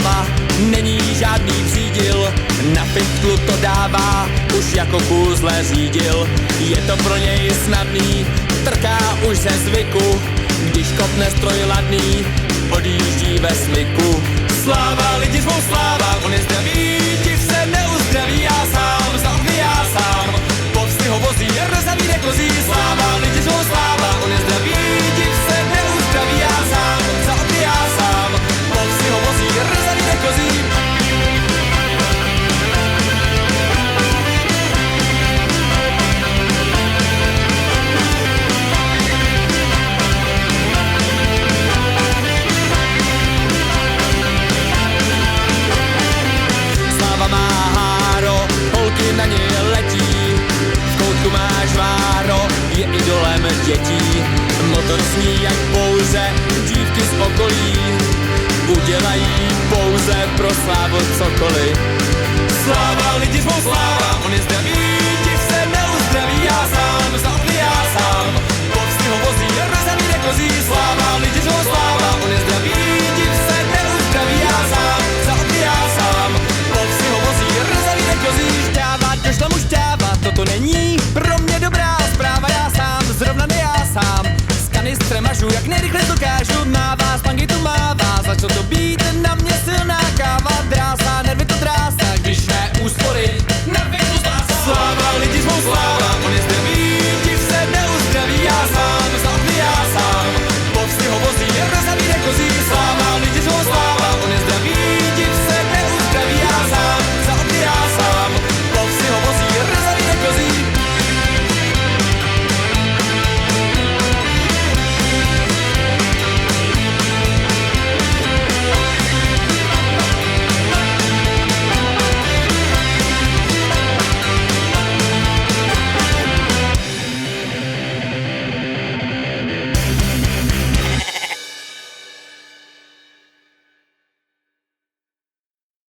Sláva není žádný přídil, na fitku to dává, už jako kůzle řídil. Je to pro něj snadný, trká už ze zvyku, když kopne stroj ladný, odjíždí ve smyku. Sláva, lidi zvou sláva, on je zdravý, div se neuzdraví, já sám, za okny já sám, povsty ho vozí, rzaví nekozí. Sláva, lidi zvou sláva, on je zdravý, div se neuzdraví, já sám, za okny já sám, povsty ho vozí, rzaví nekozí. Na něj letí, v koutku máš váro, je idolem dětí. Motor sní jak pouze, dívky z okolí udělají pouze pro slávu cokoliv. Sláva, lidi zvou slávu.